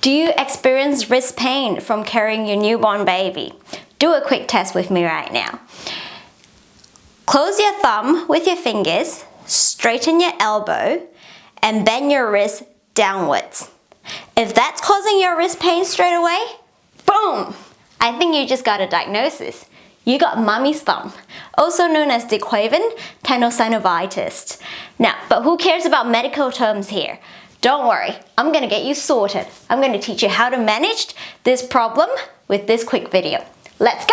Do you experience wrist pain from carrying your newborn baby? Do a quick test with me right now. Close your thumb with your fingers, straighten your elbow, and bend your wrist downwards. If that's causing your wrist pain straight away, boom! I think you just got a diagnosis. You got mummy's thumb, also known as de Quervain tenosynovitis. Now, but who cares about medical terms here? Don't worry, I'm gonna get you sorted. I'm gonna teach you how to manage this problem with this quick video. Let's go!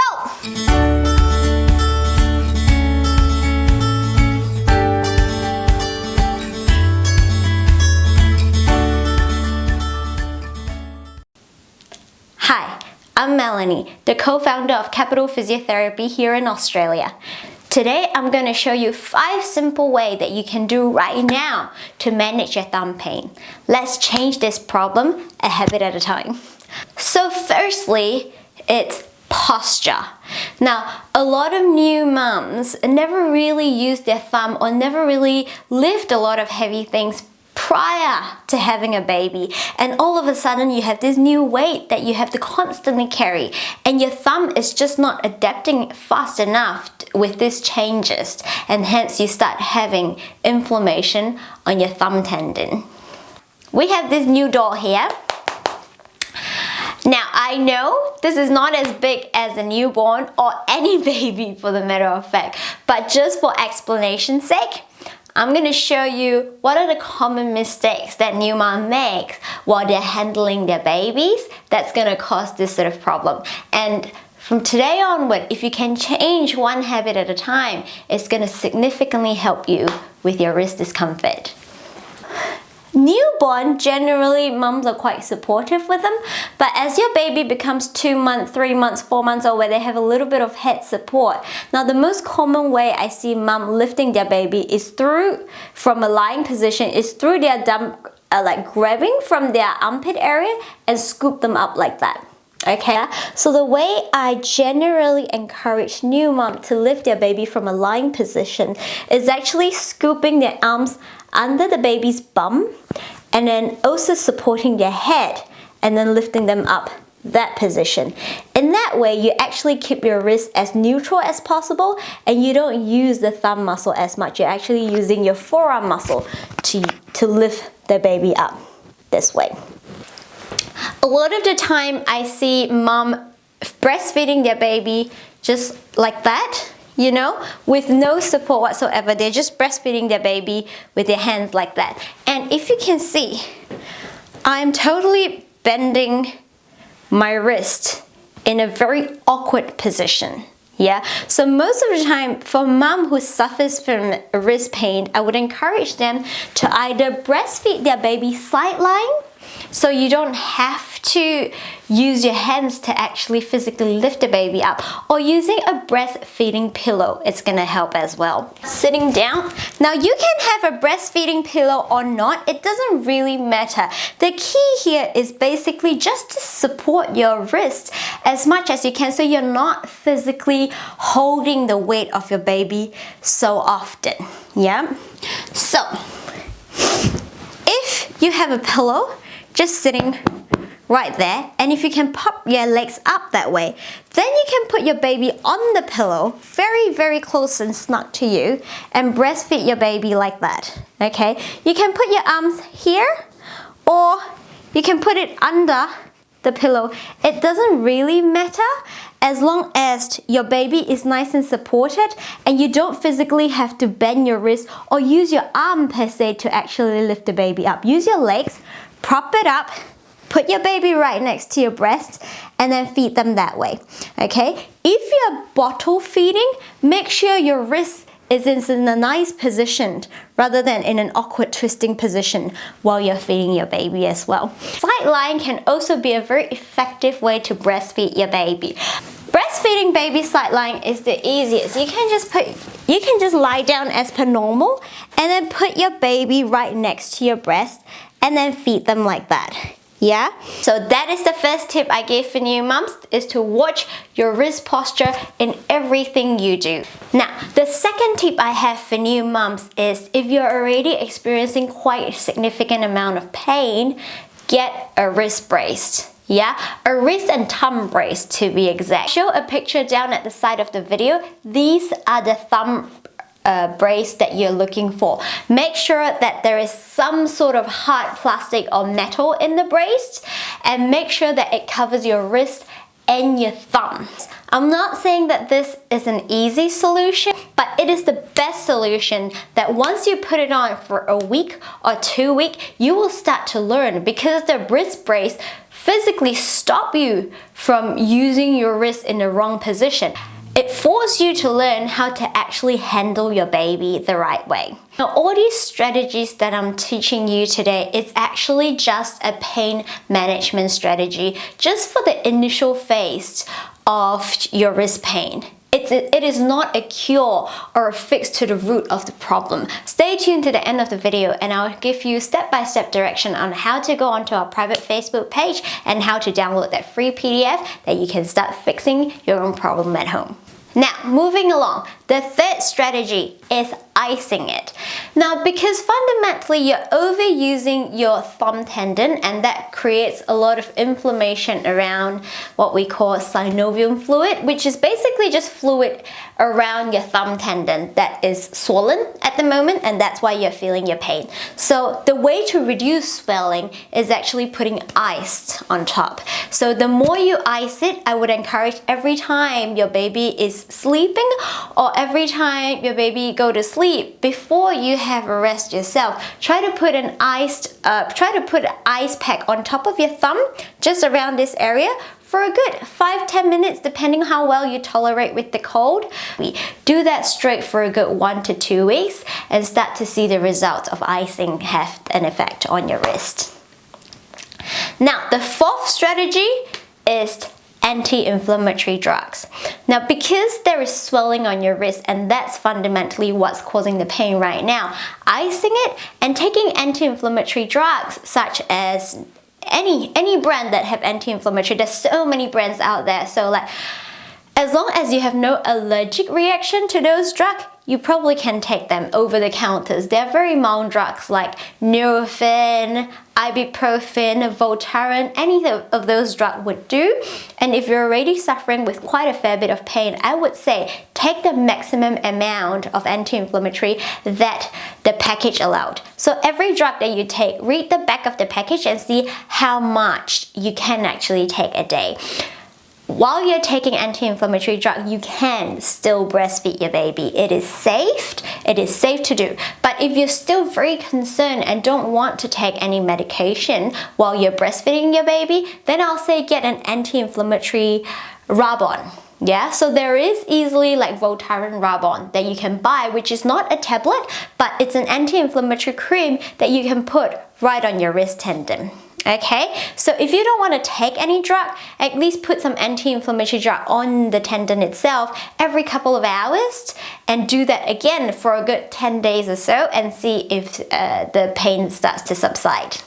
Hi, I'm Melanie, the co-founder of Capital Physiotherapy here in Australia. Today, I'm going to show you 5 simple ways that you can do right now to manage your thumb pain. Let's change this problem a habit at a time. So firstly, it's posture. Now, a lot of new mums never really use their thumb or never really lift a lot of heavy things prior to having a baby, and all of a sudden you have this new weight that you have to constantly carry, and your thumb is just not adapting fast enough with these changes, and hence you start having inflammation on your thumb tendon. We have this new doll here. Now, I know this is not as big as a newborn or any baby for the matter of fact, but just for explanation's sake, I'm going to show you what are the common mistakes that new mom makes while they're handling their babies that's going to cause this sort of problem. And from today onward, if you can change one habit at a time, it's going to significantly help you with your wrist discomfort. Newborn, generally mums are quite supportive with them, but as your baby becomes 2 months, 3 months, 4 months old, where they have a little bit of head support. Now, the most common way I see mum lifting their baby is from a lying position, is through their like grabbing from their armpit area and scoop them up like that. Okay, so the way I generally encourage new mom to lift their baby from a lying position is actually scooping their arms under the baby's bum and then also supporting their head and then lifting them up that position. In that way, you actually keep your wrist as neutral as possible and you don't use the thumb muscle as much. You're actually using your forearm muscle to lift the baby up this way. A lot of the time I see mom breastfeeding their baby just like that, you know, with no support whatsoever. They're just breastfeeding their baby with their hands like that. And if you can see, I'm totally bending my wrist in a very awkward position. Yeah, so most of the time for mom who suffers from wrist pain, I would encourage them to either breastfeed their baby side lying, so you don't have to use your hands to actually physically lift the baby up, or using a breastfeeding pillow. It's gonna help as well. Sitting down. Now you can have a breastfeeding pillow or not, it doesn't really matter. The key here is basically just to support your wrist as much as you can so you're not physically holding the weight of your baby so often. Yeah? So, if you have a pillow just sitting right there, and if you can pop your legs up that way, then you can put your baby on the pillow very, very close and snug to you and breastfeed your baby like that. Okay, you can put your arms here or you can put it under the pillow. It doesn't really matter as long as your baby is nice and supported and you don't physically have to bend your wrist or use your arm per se to actually lift the baby up. Use your legs, prop it up, put your baby right next to your breast and then feed them that way. Okay, if you're bottle feeding, make sure your wrist is in a nice position rather than in an awkward twisting position while you're feeding your baby as well. Side lying can also be a very effective way to breastfeed your baby. Breastfeeding baby side lying is the easiest. You can just lie down as per normal and then put your baby right next to your breast and then feed them like that. Yeah, so that is the first tip I gave for new moms, is to watch your wrist posture in everything you do. Now, the second tip I have for new moms is if you're already experiencing quite a significant amount of pain, get a wrist brace. Yeah, a wrist and thumb brace to be exact. Show a picture down at the side of the video. These are the thumb brace that you're looking for. Make sure that there is some sort of hard plastic or metal in the brace, and make sure that it covers your wrist and your thumbs. I'm not saying that this is an easy solution, but it is the best solution that once you put it on for a week or 2 weeks, you will start to learn, because the wrist brace physically stop you from using your wrist in the wrong position. It forces you to learn how to actually handle your baby the right way. Now, all these strategies that I'm teaching you today is actually just a pain management strategy, just for the initial phase of your wrist pain. It is not a cure or a fix to the root of the problem. Stay tuned to the end of the video and I'll give you step-by-step direction on how to go onto our private Facebook page and how to download that free PDF that you can start fixing your own problem at home. Now, moving along, the third strategy is icing it. Now, because fundamentally you're overusing your thumb tendon, and that creates a lot of inflammation around what we call synovial fluid, which is basically just fluid around your thumb tendon that is swollen at the moment, and that's why you're feeling your pain. So the way to reduce swelling is actually putting ice on top. So the more you ice it, I would encourage every time your baby is sleeping or every time your baby go to sleep, before you have a rest yourself, try to put an ice pack on top of your thumb, just around this area, for a good 5-10 minutes, depending how well you tolerate with the cold. We do that straight for a good 1 to 2 weeks and start to see the results of icing have an effect on your wrist. Now, the fourth strategy is anti-inflammatory drugs. Now, because there is swelling on your wrist, and that's fundamentally what's causing the pain right now, icing it and taking anti-inflammatory drugs such as any brand that have anti-inflammatory. There's so many brands out there, so like, as long as you have no allergic reaction to those drugs, you probably can take them over the counters. They're very mild drugs like Nurofen, ibuprofen, Voltaren, any of those drugs would do. And if you're already suffering with quite a fair bit of pain, I would say take the maximum amount of anti-inflammatory that the package allowed. So every drug that you take, read the back of the package and see how much you can actually take a day. While you're taking anti-inflammatory drug, you can still breastfeed your baby. It is safe to do. But if you're still very concerned and don't want to take any medication while you're breastfeeding your baby, then I'll say get an anti-inflammatory rub-on. Yeah, so there is easily like Voltaren rub-on that you can buy, which is not a tablet, but it's an anti-inflammatory cream that you can put right on your wrist tendon. Okay, so if you don't want to take any drug, at least put some anti-inflammatory drug on the tendon itself every couple of hours, and do that again for a good 10 days or so and see if the pain starts to subside.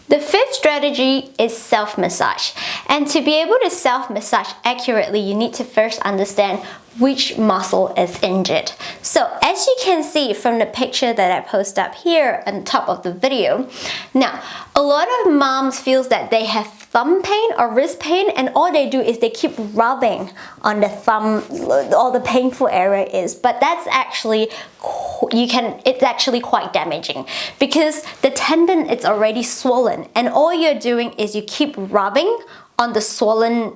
The fifth strategy is self-massage. And to be able to self-massage accurately, you need to first understand which muscle is injured. So as you can see from the picture that I post up here on top of the video, now a lot of moms feels that they have thumb pain or wrist pain, and all they do is they keep rubbing on the thumb, all the painful area is, but that's actually it's actually quite damaging, because the tendon is already swollen and all you're doing is you keep rubbing on the swollen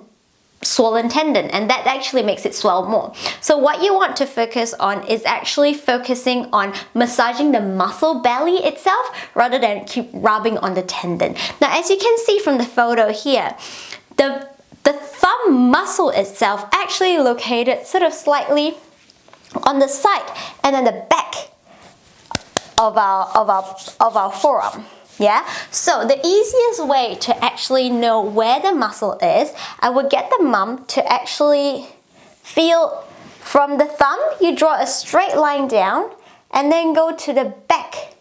tendon, and that actually makes it swell more. So what you want to focus on is actually focusing on massaging the muscle belly itself rather than keep rubbing on the tendon. Now, as you can see from the photo here, the thumb muscle itself actually located sort of slightly on the side and then the back of our forearm. Yeah, so the easiest way to actually know where the muscle is, I would get the mom to actually feel from the thumb. You draw a straight line down and then go to the back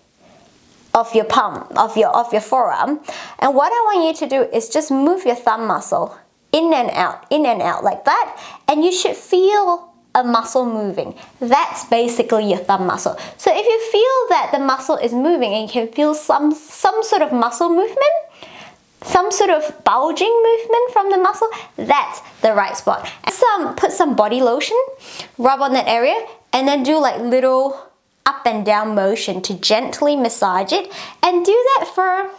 of your palm, of your forearm. And what I want you to do is just move your thumb muscle in and out like that, and you should feel a muscle moving. That's basically your thumb muscle. So if you feel that the muscle is moving and you can feel some sort of muscle movement, some sort of bulging movement from the muscle, that's the right spot. Put some body lotion, rub on that area, and then do like little up and down motion to gently massage it, and do that for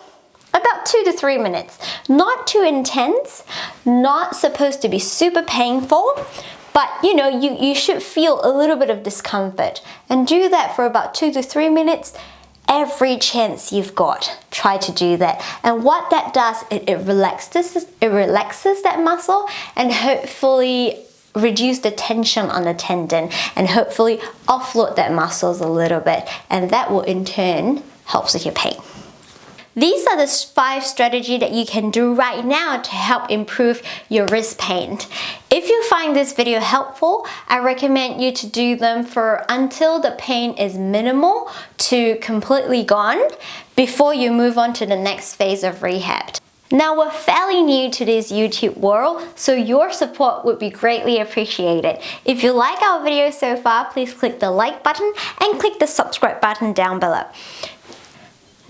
about 2 to 3 minutes. Not too intense, not supposed to be super painful, but you know, you should feel a little bit of discomfort, and do that for about 2 to 3 minutes. Every chance you've got, try to do that. And what that does, it relaxes that muscle, and hopefully reduce the tension on the tendon, and hopefully offload that muscles a little bit, and that will in turn helps with your pain. These are the 5 strategies that you can do right now to help improve your wrist pain. If you find this video helpful, I recommend you to do them for until the pain is minimal to completely gone before you move on to the next phase of rehab. Now, we're fairly new to this YouTube world, so your support would be greatly appreciated. If you like our video so far, please click the like button and click the subscribe button down below.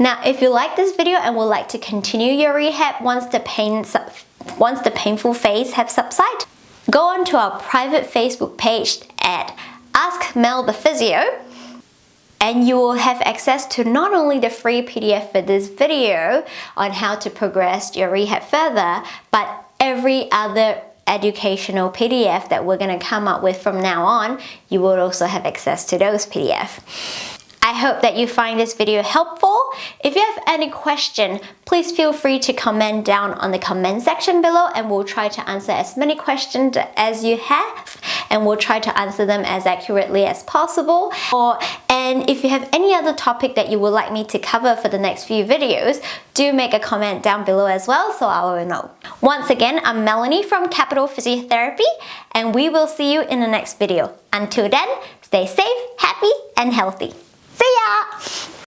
Now, if you like this video and would like to continue your rehab once the painful phase has subsided, go on to our private Facebook page at Ask Mel the Physio, and you will have access to not only the free PDF for this video on how to progress your rehab further, but every other educational PDF that we're going to come up with from now on. You will also have access to those PDF. I hope that you find this video helpful. If you have any question, please feel free to comment down on the comment section below, and we'll try to answer as many questions as you have, and we'll try to answer them as accurately as possible. And if you have any other topic that you would like me to cover for the next few videos, do make a comment down below as well, so I will know. Once again, I'm Melanie from Capital Physiotherapy, and we will see you in the next video. Until then, stay safe, happy, and healthy.